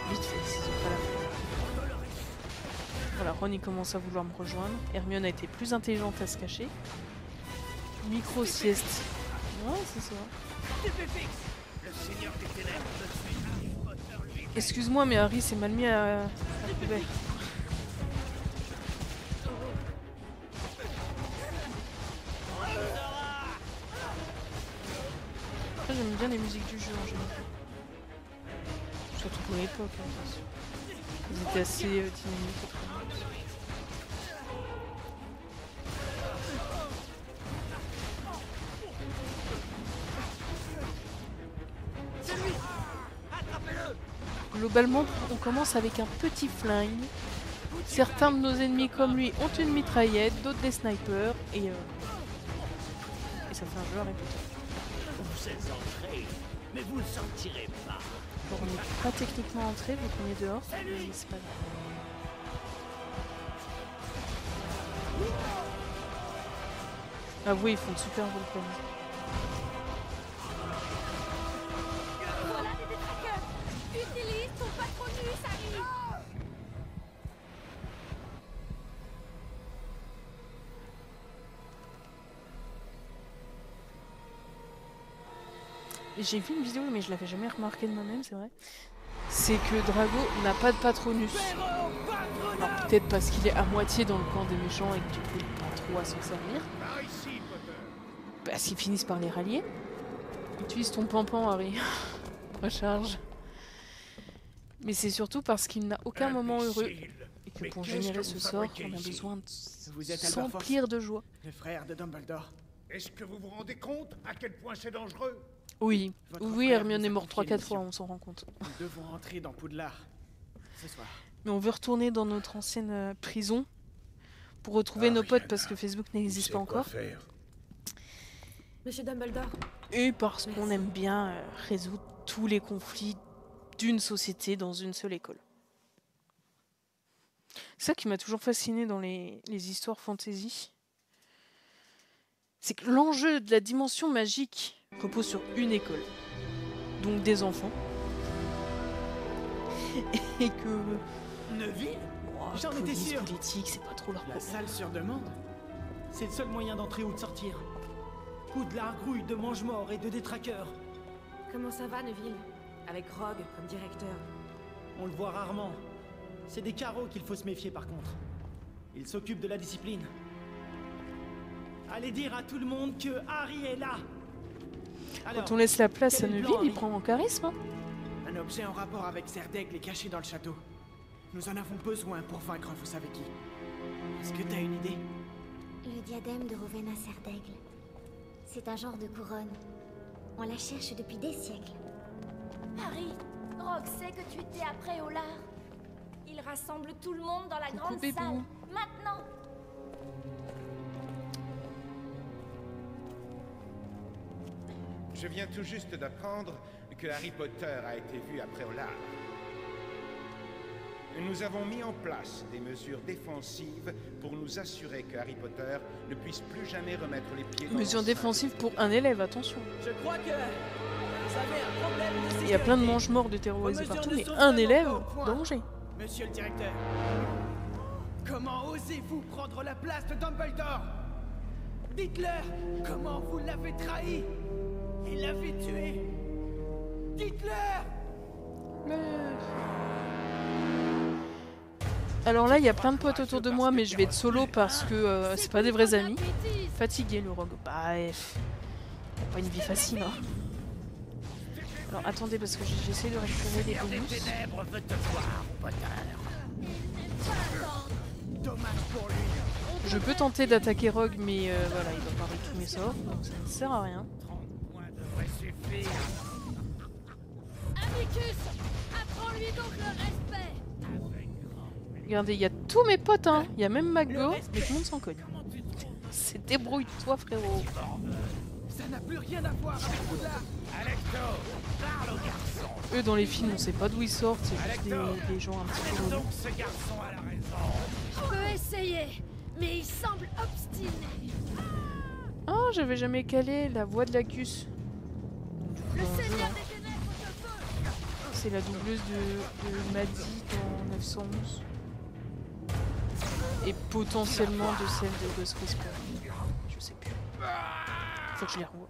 Vite fait, s'ils ont pas la flemme. Voilà, Ron il commence à vouloir me rejoindre. Hermione a été plus intelligente à se cacher. Micro-sieste. Ouais, c'est ça. Le Seigneur des Ténèbres ne suit Harry Potter, lui. Excuse-moi, mais Harry s'est mal mis à la poubelle. j'aime bien les musiques du jeu en général. Surtout pour l'époque, hein, bien sûr. Ils étaient assez dynamiques et très bien. Globalement, on commence avec un petit flingue. Certains de nos ennemis comme lui ont une mitraillette, d'autres des snipers, et ça fait un jeu à répéter. Vous êtes entrés, mais vous ne sortirez pas. Bon, on n'est pas techniquement entré vu qu'on est dehors, mais c'est pas grave. Ah oui, ils font de super roleplay. Voilà des détraqueurs. Utilise ton patronus, Harry. J'ai vu une vidéo, mais je l'avais jamais remarqué de moi-même, c'est vrai. C'est que Drago n'a pas de patronus. Alors peut-être parce qu'il est à moitié dans le camp des méchants et que du coup il n'a pas trop à s'en servir. Par ici, Potter. Parce qu'ils finissent par les rallier. Utilise ton pampan, Harry. Recharge. Mais c'est surtout parce qu'il n'a aucun moment heureux. Imbécile. Et que Mais pour qu'est-ce générer que ce vous sort, fabriquez on a ici besoin de Vous êtes Albert s'emplir de joie. Le frère de Dumbledore. Est-ce que vous vous rendez compte à quel point c'est dangereux? Oui, Votre oui, frère Hermione nous a est morte confié 3-4 fois, l'émission. on s'en rend compte. Nous devons rentrer dans Poudlard. Ce soir. Mais on veut retourner dans notre ancienne prison pour retrouver nos potes parce que Facebook n'existe pas encore. Monsieur Dumbledore. Et parce qu'on aime bien résoudre tous les conflits d'une société dans une seule école. C'est ça qui m'a toujours fasciné dans les histoires fantasy. C'est que l'enjeu de la dimension magique repose sur une école. Donc des enfants. Et que... Neuville Oh, J'en étais police, sûr. politique, c'est pas trop leur La problème. salle sur demande. C'est le seul moyen d'entrer ou de sortir. Poudlard grouille de mange-morts et de détraqueurs. Comment ça va, Neville? Avec Rogue comme directeur. On le voit rarement. C'est des carreaux qu'il faut se méfier par contre. Il s'occupe de la discipline. Allez dire à tout le monde que Harry est là. Alors, Quand on laisse la place à quel est le Neville, plan, il Harry prend en charisme. Hein. un objet en rapport avec Zerdaigle est caché dans le château. Nous en avons besoin pour vaincre vous savez qui. Est-ce que t'as une idée? Le diadème de Rowena Zerdaigle. C'est un genre de couronne. On la cherche depuis des siècles. Harry, Rogue sait que tu étais après Olar. Il rassemble tout le monde dans la Coucou, grande bébou. salle. Maintenant. Je viens tout juste d'apprendre que Harry Potter a été vu après Olar. Nous avons mis en place des mesures défensives pour nous assurer que Harry Potter ne puisse plus jamais remettre les pieds dans Mesure l'enceinte. défensive pour un élève, attention. Je crois que vous avez un problème de sécurité. Il y a plein de mange-morts de terrorisés Vos mesures partout, ne mais sont un vraiment élève, pas au point. danger. Monsieur le directeur, comment osez-vous prendre la place de Dumbledore? Dites-leur comment vous l'avez trahi et l'avez tué. Dites-leur. Alors là, il y a plein de potes autour de moi, mais je vais être solo parce que c'est pas des vrais amis. Fatigué le rogue. Bref. Pas une vie facile, hein. Alors attendez, parce que j'essaie de récupérer des Des bonus. ténèbres veut te voir, Potter. Dommage pour lui. Je peux tenter d'attaquer Rogue, mais voilà, il va parler tous mes sorts, donc ça ne sert à rien. 30 points devraient suffire. Amicus, apprends-lui donc le respect. Regardez, il y a tous mes potes, hein. Il y a même Le McGo, respect. mais tout le monde s'en cogne. C'est débrouille-toi, frérot. Ça n'a plus rien à voir avec Poudlard. Alecto, parle au garçon. Eux, dans les films, on sait pas d'où ils sortent, c'est juste des gens un petit peu Amène relous. donc ce garçon à la raison. Je peux essayer, mais il semble obstiné. Ah, j'avais jamais calé la voix de Lacus. Le Dans le jeu, Seigneur hein. des Ténèbres te veut. C'est la doubleuse de Maddie dans 911. Et potentiellement de celle de Ghost Whisperer. Je sais plus. Faut que je les revoie.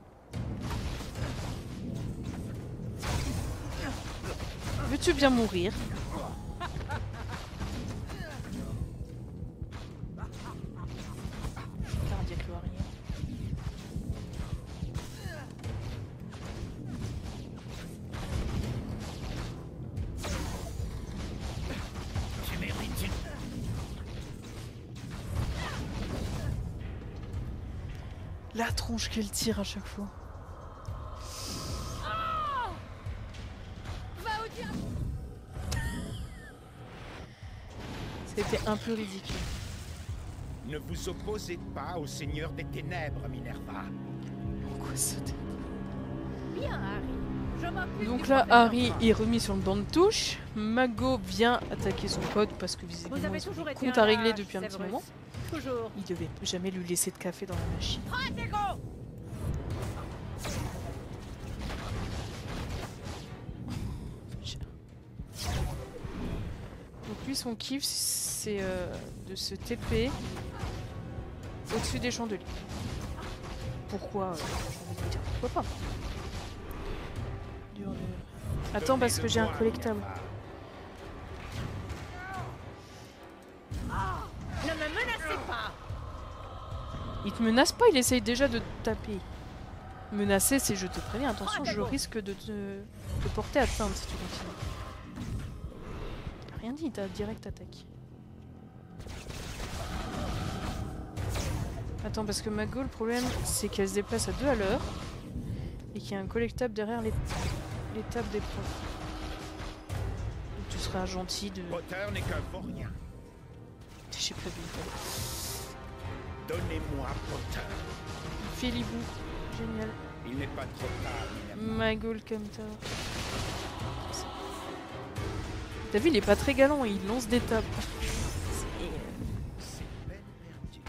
Veux-tu bien mourir? Cardiaque le arrière. La tronche qu'elle tire à chaque fois. C'était un peu ridicule. Ne vous opposez pas au Seigneur des Ténèbres, Minerva. Pourquoi ça Bien, Harry. Je m'occupe Donc du là, problème Harry d'enfant. est remis sur le banc de touche. Mago vient attaquer son pote parce que Vous visiblement avez ils ont toujours des été comptes un à régler lâche, depuis un petit Severus. moment. Toujours. Il devait jamais lui laisser de café dans la machine. Protego! Donc lui, son kiff, c'est de se TP au-dessus des chandeliers. Pourquoi j'ai envie de dire pourquoi pas. Dur, dur. Attends, parce que j'ai un Donnez-le-moi, collectable. Minerva. Ne me menacez pas! Il te menace pas, il essaye déjà de te taper. Menacer, c'est je te préviens, attention, je risque de te porter atteinte si tu continues. T'as rien dit, t'as direct attaque. Attends, parce que Mago, le problème, c'est qu'elle se déplace à 2 à l'heure et qu'il y a un collectable derrière les tables des profs. Donc tu seras gentil de... Potter n'est qu'un vaurien. J'ai pas vu. Donnez-moi Potter. Philibou, génial. Il n'est pas trop tard, Minerva. Mago le Camtar. T'as vu, il est pas très galant, il lance des tables. C'est peine perdue.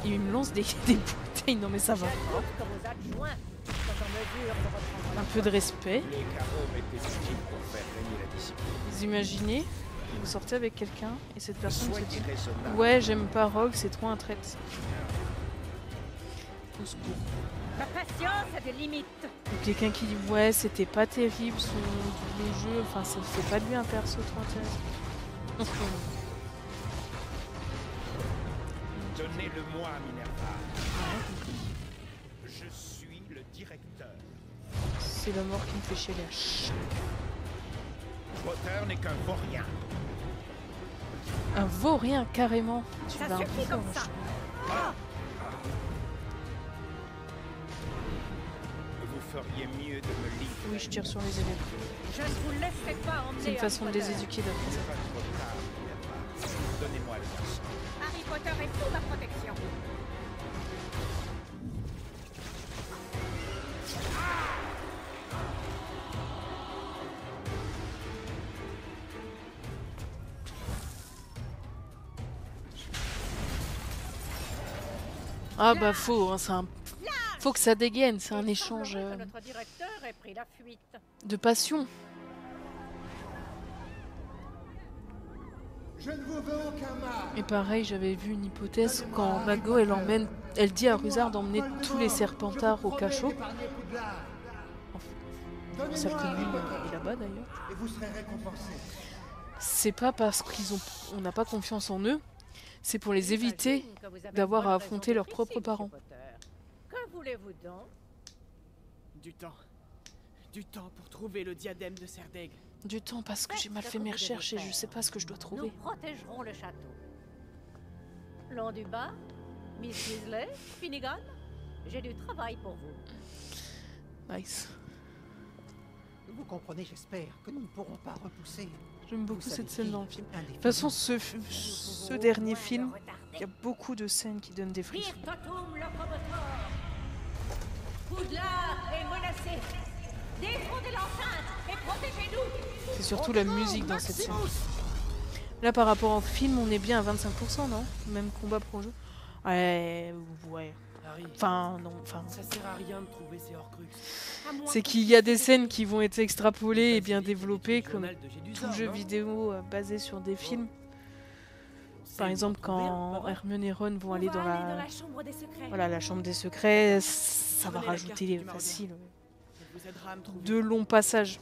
Il me lance des bouteilles, non mais ça va. J'ajoute que vos adjoints sont en mesure de reprendre Un peu de respect. Les carreaux étaient utiles pour faire régner la discipline. Vous imaginez, vous sortez avec quelqu'un et cette personne se Soyez dit raisonnable. ouais, j'aime pas Rogue, c'est trop un traître. Au secours. Ma patience a des limites. Ou quelqu'un qui dit ouais, c'était pas terrible son double jeu, enfin ça fait pas de lui un perso trop intéressant. Donnez-le-moi, Minerva. Je suis le directeur. C'est la mort qui me fait chier les ch. Potter n'est qu'un vaurien. Un vaurien carrément. Tu Ça vas un suffit peu comme loin, ça. Vous feriez mieux de me livrer. Oui, je tire sur les élèves. Je ne vous laisserai pas emmener C'est une façon de Harry les Potter. éduquer d'après Il ça. n'est pas trop tard, Minerva. Donnez-moi le garçon. Harry Potter est sous ma protection. Ah bah faut, hein, faut que ça dégaine, c'est un Il échange semblerait que notre directeur ait pris la fuite. de passion. Je ne vous veux aucun mal. Et pareil, j'avais vu une hypothèse quand Mago elle dit à Rusard d'emmener tous les Serpentards au cachot. Celle que lui est là-bas d'ailleurs. Et vous serez récompensé. C'est pas parce on n'a pas confiance en eux, c'est pour les éviter J'imagine que vous avez d'avoir une bonne à affronter raison leurs d'être propres ici, parents. Monsieur Potter. Que voulez-vous donc? Du temps. Du temps pour trouver le diadème de Serdaigle. Du temps parce que Faites j'ai mal ce fait que mes vous devez recherches et je faire. sais pas ce que je dois Nous trouver. protégerons le château. Long du bas, Miss Weasley, Finnegan, j'ai du travail pour vous. Nice. Vous comprenez, j'espère, que nous ne pourrons pas repousser. J'aime beaucoup Vous cette savez, scène dans le film. un des De toute façon, films- ce dernier film, il y a beaucoup de scènes qui donnent des frissons. Virtotum locomotor. Poudlard est menacé. Défendez l'enceinte et protégez-nous. C'est surtout la musique dans cette scène. Là, par rapport au film, on est bien à 25%, non? Même combat pro jeu. Ouais. Harry, Enfin, non, enfin... ça sert à rien de trouver ces Horcruxes. À moins C'est que qu'il vous y a des puissiez scènes qui vont être extrapolées et bien développées, Le comme journal de Gédusor, tout jeu non vidéo basé sur des films. C'est Par exemple, trouver un, pas quand vrai Hermione et Ron vont On aller va dans aller la... chambre des secrets. Voilà, la chambre des secrets, ça va Prenez la rajouter carte les du Maraudeur. faciles. Ça vous aidera à me trouver. De longs passages.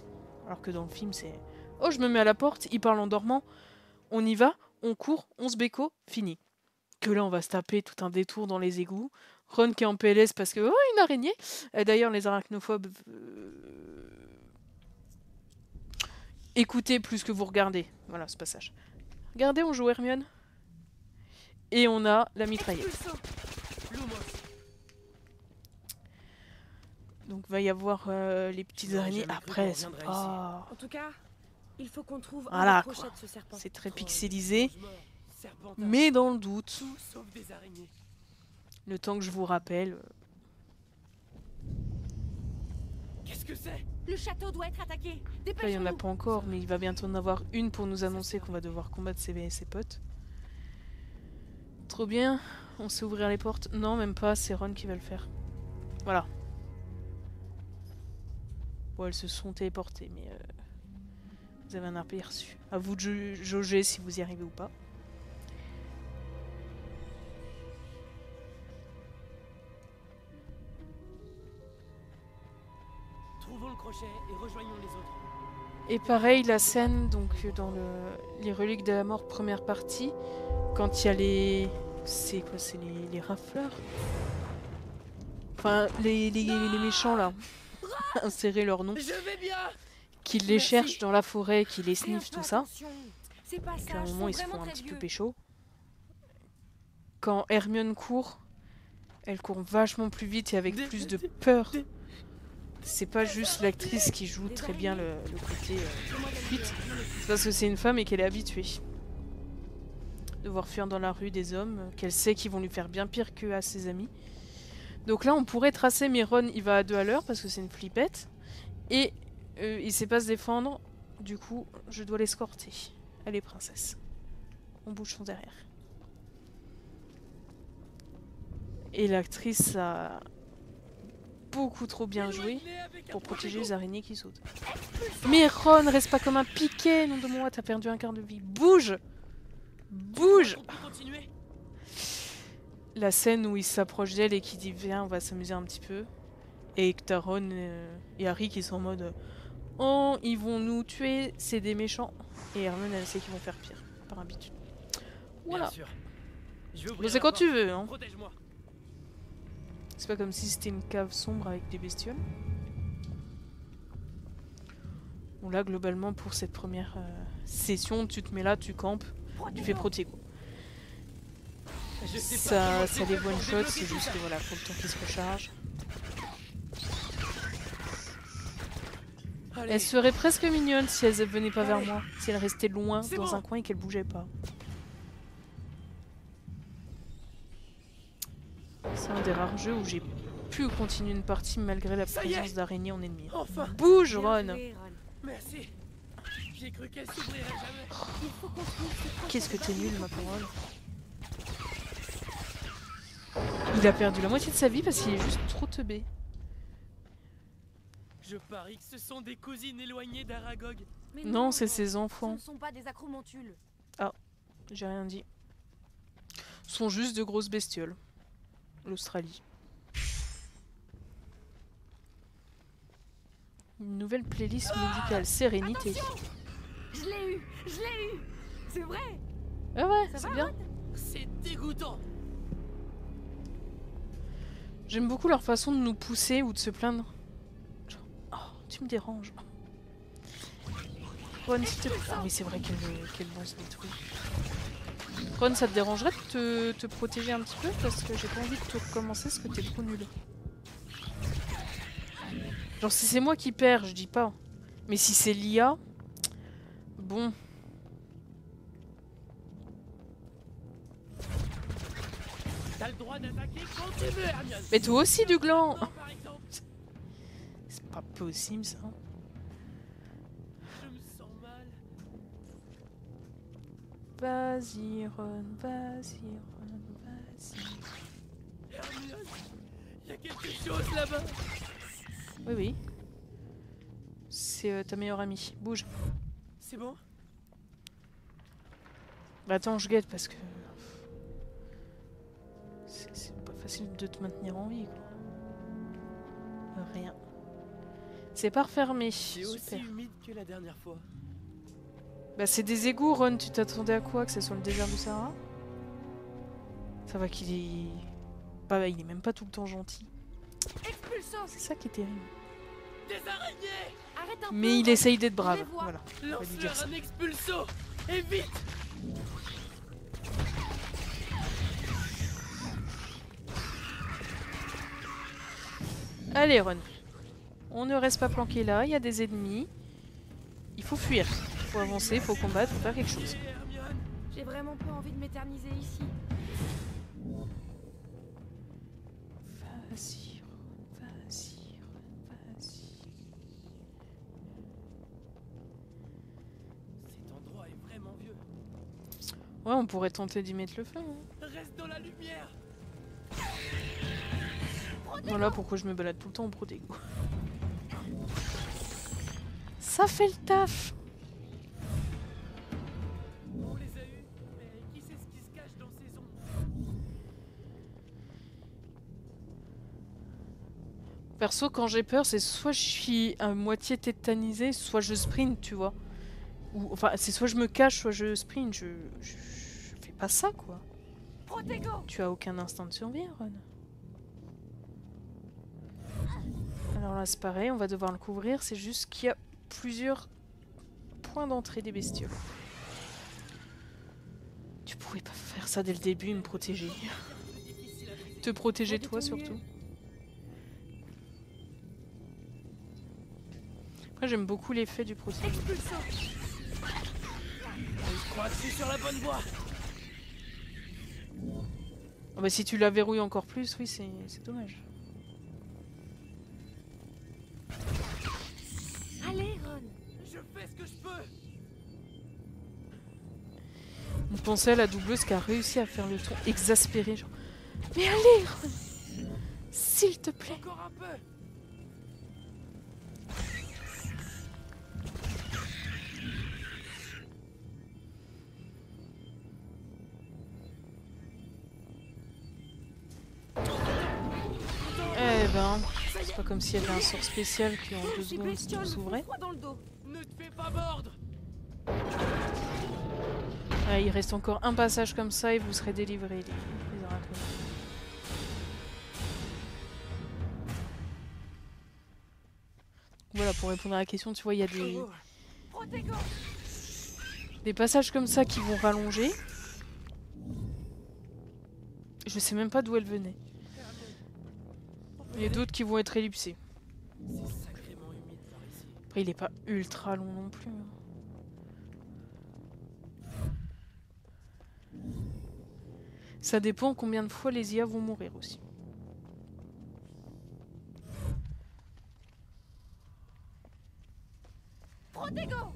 Alors que dans le film, c'est... Oh, je me mets à la porte, il parle en dormant, on y va, on court, on se béco, fini. Que là, on va se taper tout un détour dans les égouts. Ron qui est en PLS parce que... Oh, une araignée. D'ailleurs, les arachnophobes... Écoutez plus que vous regardez. Voilà, ce passage. Regardez, on joue Hermione. Et on a la mitraillette. Expulso. Lumos. Donc va y avoir les petites J'aurais araignées. jamais cru Après, qu'on elles sont reviendrait pas... En tout cas, il faut qu'on trouve Voilà, un crochet quoi. de ce serpent. C'est très Oh, pixelisé. mange-mort, serpentard. Mais dans le doute, Tout sauf des araignées. le temps que je vous rappelle... Qu'est-ce que c'est? Le château doit être attaqué. Là, il n'y en a Dépêchons-nous. pas encore, mais il va bientôt en avoir une pour nous annoncer qu'on va devoir combattre ses potes. Trop bien. On sait ouvrir les portes. Non, même pas, c'est Ron qui va le faire. Voilà. Bon, elles se sont téléportées, mais... vous avez un aperçu. À vous de jauger si vous y arrivez ou pas. Trouvons le crochet et rejoignons les autres. Et pareil, la scène, donc dans les reliques de la mort, première partie, quand il y a les... C'est quoi? C'est les rafleurs? Enfin, les méchants, là. Insérer leur nom. Je vais bien. Qui les Merci. cherchent dans la forêt, qui les Fais un sniffent, peu tout ça. attention. Ces Qu'à un passages moment, sont ils se font vraiment un très petit peu vieux. pécho. Quand Hermione court, elle court vachement plus vite et avec plus de peur. C'est pas juste l'actrice qui joue très bien le côté fuite. C'est parce que c'est une femme et qu'elle est habituée. De voir fuir dans la rue des hommes, qu'elle sait qu'ils vont lui faire bien pire qu'à ses amis. Donc là, on pourrait tracer, mais Ron, il va à 2 à l'heure parce que c'est une flippette. Et il sait pas se défendre. Du coup, je dois l'escorter. Elle est princesse. On bouge son derrière. Et l'actrice a beaucoup trop bien joué pour protéger les araignées qui sautent. Mais Ron, reste pas comme un piquet, nom de moi, t'as perdu un quart de vie. Bouge! Bouge! On peut continuer. La scène où il s'approche d'elle et qui dit viens, on va s'amuser un petit peu. Et que t'as Ron et Harry qui sont en mode oh, ils vont nous tuer, c'est des méchants. Et Hermione, elle sait qu'ils vont faire pire, par habitude. Voilà. Bien sûr. Je vais Mais ouvrir c'est la quand porte. tu veux, hein. Protège-moi. C'est pas comme si c'était une cave sombre avec des bestioles. Bon là, globalement, pour cette première session, tu te mets là, tu campes, tu fais proté quoi. Je sais pas Ça comment les c'est fait one pour shot, débloquer c'est tout juste ça. que voilà, faut le temps qu'ils se rechargent. Allez. Elle serait presque mignonne si elle venait pas vers Allez. moi, si elle restait loin C'est dans bon. un coin et qu'elle bougeait pas. C'est un des rares jeux où j'ai pu continuer une partie malgré la Ça y est. présence d'araignées en ennemi. Enfin. Bouge, Bien Ron! joué, Ron. Merci. J'ai cru qu'elle s'ouvrirait jamais. Il faut qu'on trouve ce crochet Qu'est-ce que de t'es Ron. nul, ma parole. Il a perdu la moitié de sa vie parce qu'il est juste trop teubé. Je parie que ce sont des cousines éloignées d'Aragog. Mais Non, c'est Ron, ses Ce enfants. ne sont pas des acromontules. J'ai rien dit. Ce sont juste de grosses bestioles. L'Australie. Une nouvelle playlist musicale, Sérénité. Je l'ai eu. Je l'ai eu. C'est vrai. Ah ouais, Ça c'est va, bien. Ron? C'est dégoûtant. J'aime beaucoup leur façon de nous pousser ou de se plaindre. Genre, oh, tu me déranges. Ron, s'il te plaît. Ah oui, c'est vrai qu'elle lance des trucs. Ron, ça te dérangerait de te protéger un petit peu? Parce que j'ai pas envie de tout recommencer parce que t'es trop nul. Genre, si c'est moi qui perds, je dis pas. Mais si c'est l'IA, bon. T'as le droit d'attaquer quand tu veux, Hermione. Mais toi aussi, du gland! Non, par exemple. C'est pas possible ça. Je me sens mal. Vas-y, Ron, vas-y, Ron, vas-y. Hermione, il y a quelque chose là-bas. Oui, oui. C'est ta meilleure amie. Bouge. C'est bon? Bah attends, je guette parce que... C'est pas facile de te maintenir en vie, quoi. Rien. C'est pas refermé. C'est aussi Super. humide que la dernière fois. Bah c'est des égouts, Ron. Tu t'attendais à quoi? Que ce soit le désert du Sahara? Ça va qu'il est... Bah il est même pas tout le temps gentil. Expulso. C'est ça qui est terrible. Des araignées! Arrête un peu. Mais il Ron. essaye d'être brave. les vois. Voilà. On va lui dire Lance-leur ça. un expulso! Et vite! Allez, Ron. On ne reste pas planqué là, il y a des ennemis. Il faut fuir. Il faut avancer, il faut combattre, il faut faire quelque chose. J'ai vraiment pas envie de m'éterniser ici. Vas-y, vas-y, vas-y. Cet endroit est vraiment vieux. Ouais, on pourrait tenter d'y mettre le feu. Hein. Reste dans la lumière. Voilà pourquoi je me balade tout le temps en Protego. Ça fait le taf. On les a eus, mais qui sait ce qui se cache dans ces ombres? Perso, quand j'ai peur, c'est soit je suis à moitié tétanisée, soit je sprint, tu vois. Ou, enfin, c'est soit je me cache, soit je sprint. Je fais pas ça, quoi. Protego. Tu as aucun instinct de survie, Ron. Alors là, c'est pareil, on va devoir le couvrir. C'est juste qu'il y a plusieurs points d'entrée des bestioles. Tu pouvais pas faire ça dès le début, me protéger. Te protéger toi, surtout. Après, j'aime beaucoup l'effet du protégé. Je crois que je suis sur la bonne voie. Oh bah, si tu la verrouilles encore plus, oui, c'est dommage. Allez, Ron. Je fais ce que je peux. On pensait à la doubleuse qui a réussi à faire le ton exaspéré, genre. Mais allez, Ron, s'il te plaît. Encore un peu. Eh ben, c'est pas comme s'il y avait un sort spécial qui en 2 secondes tout s'ouvrait. Ne te fais pas mordre. Ah, il reste encore un passage comme ça et vous serez délivrés, les arachnophobes. Voilà, pour répondre à la question, tu vois, il y a des passages comme ça qui vont rallonger. Je sais même pas d'où elles venaient. Il y a d'autres qui vont être ellipsés. C'est sacrément humide par ici. Après, il est pas ultra long non plus. Ça dépend combien de fois les IA vont mourir aussi. Protego.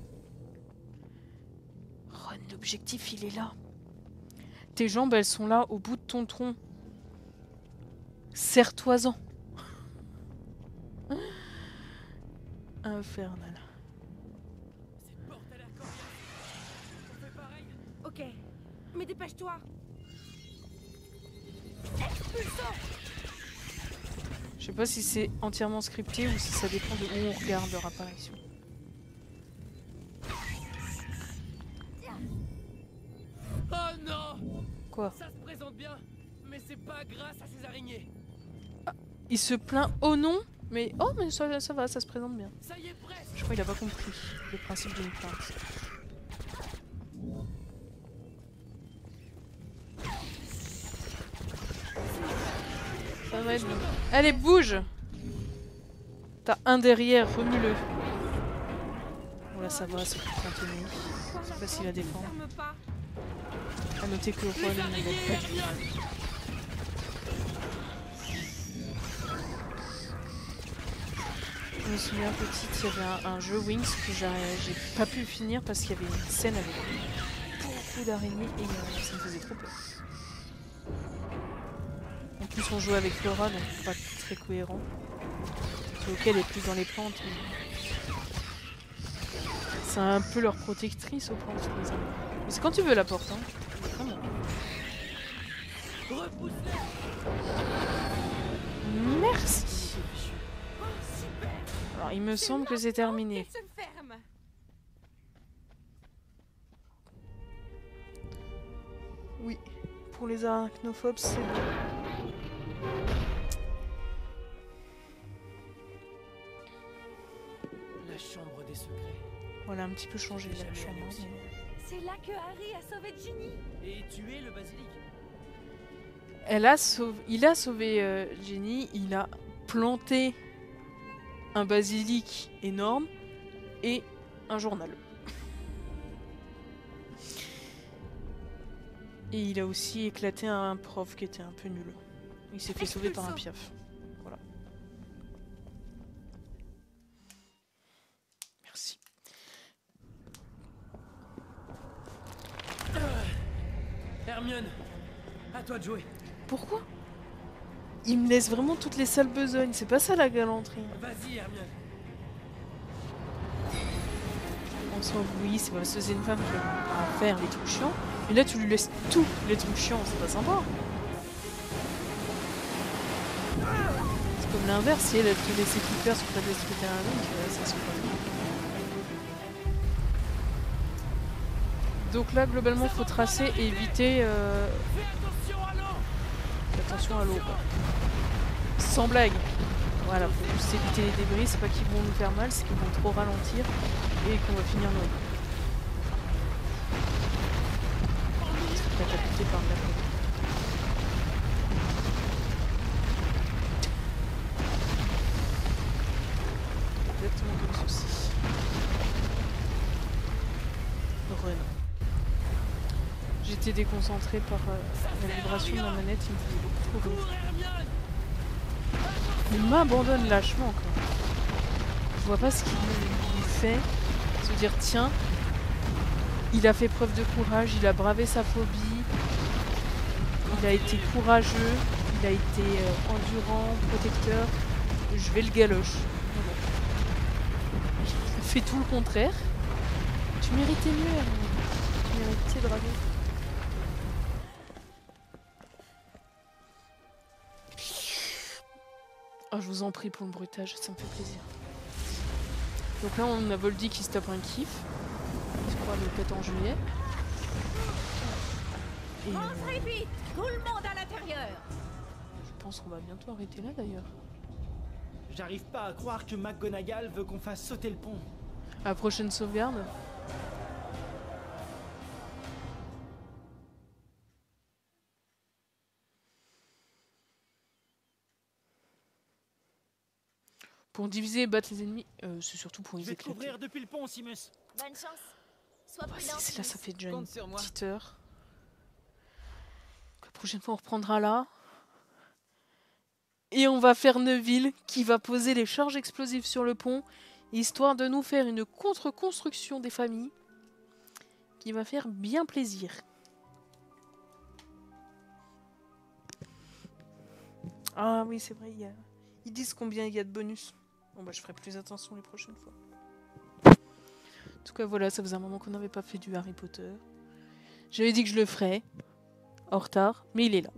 Ron, l'objectif, il est là. Tes jambes, elles sont là, au bout de ton tronc. Serre-toi-en. Infernal. Cette porte a l'air coriace. On fait pareil. Ok, mais dépêche-toi. Expulsant. Je sais pas si c'est entièrement scripté ou si ça dépend de où on regarde leur apparition. Oh non. Quoi? Ça se présente bien, mais c'est pas grâce à ces araignées. Il se plaint, oh non, mais oh mais ça va, ça se présente bien. Ça y est presque. Je crois qu'il a pas compris le principe d'une plainte. Ça va être bon. Allez, bouge! T'as un derrière, remue-le. Bon là ça va, c'est plus contenu. C'est facile à défendre. Ferme pas. À noter que Ron Les araignées, Hermione. Je me souviens petite, il y avait un jeu Wings que j'ai pas pu finir parce qu'il y avait une scène avec beaucoup d'araignées et ça me faisait trop peur. En plus on jouait avec Laura donc pas très cohérent. Ok, elle est plus dans les plantes. C'est un peu leur protectrice aux plantes les araignées. Mais c'est quand tu veux la porte, hein. Vraiment. Merci. Alors il me semble que c'est terminé. Se ferme. Oui, pour les arachnophobes, c'est bon. La chambre des secrets. Voilà, un petit peu changé la chambre. C'est là que Harry a sauvé Ginny. Et tuer le basilic. Il a sauvé Jenny, il a planté un basilic énorme et un journal. Et il a aussi éclaté un prof qui était un peu nul. Il s'est fait sauver par un piaf. Voilà. Merci. Hermione, à toi de jouer. Pourquoi? Il me laisse vraiment toutes les sales besognes, c'est pas ça la galanterie. Vas-y, Hermione. En soi, oui, c'est parce que c'est une femme qui va faire les trucs chiants. Et là, tu lui laisses tous les trucs chiants, c'est pas sympa. C'est comme l'inverse, si elle te laissait tout faire sur ta description à la ça se fait pas. Donc là, globalement, faut tracer et éviter. Attention à l'eau, quoi. Sans blague. Voilà, faut juste éviter les débris, c'est pas qu'ils vont nous faire mal, c'est qu'ils vont trop ralentir et qu'on va finir noyé. C'est catapulté par la folie. Exactement comme ceci. Run. J'étais déconcentrée par la vibration de la manette, il me faisait beaucoup trop rire. Il m'abandonne lâchement, quoi. Je vois pas ce qu'il fait. Se dire, tiens, il a fait preuve de courage, il a bravé sa phobie, il a été courageux, il a été endurant, protecteur. Je vais le galoche. Il fait tout le contraire. Tu méritais mieux, Hermione. Tu méritais de braver. Oh, je vous en prie pour le bruitage, ça me fait plaisir. Donc là, on a Voldy qui se tape un kiff. Je crois le pète en juillet. Et Rentrez vite, tout le monde à l'intérieur. je pense qu'on va bientôt arrêter là d'ailleurs. J'arrive pas à croire que McGonagall veut qu'on fasse sauter le pont. À la prochaine sauvegarde. Pour diviser et battre les ennemis, c'est surtout pour Je les vais éclater. t'ouvrir depuis le pont, Simus. Bonne chance. Sois Bah, prudent. là, ça fait déjà une Compte sur moi. petite heure. La prochaine fois, on reprendra là. Et on va faire Neville qui va poser les charges explosives sur le pont, histoire de nous faire une contre-construction des familles qui va faire bien plaisir. Ah oui, c'est vrai, ils disent combien il y a de bonus. Bon bah je ferai plus attention les prochaines fois. En tout cas voilà, ça faisait un moment qu'on n'avait pas fait du Harry Potter. J'avais dit que je le ferais, en retard, mais il est là.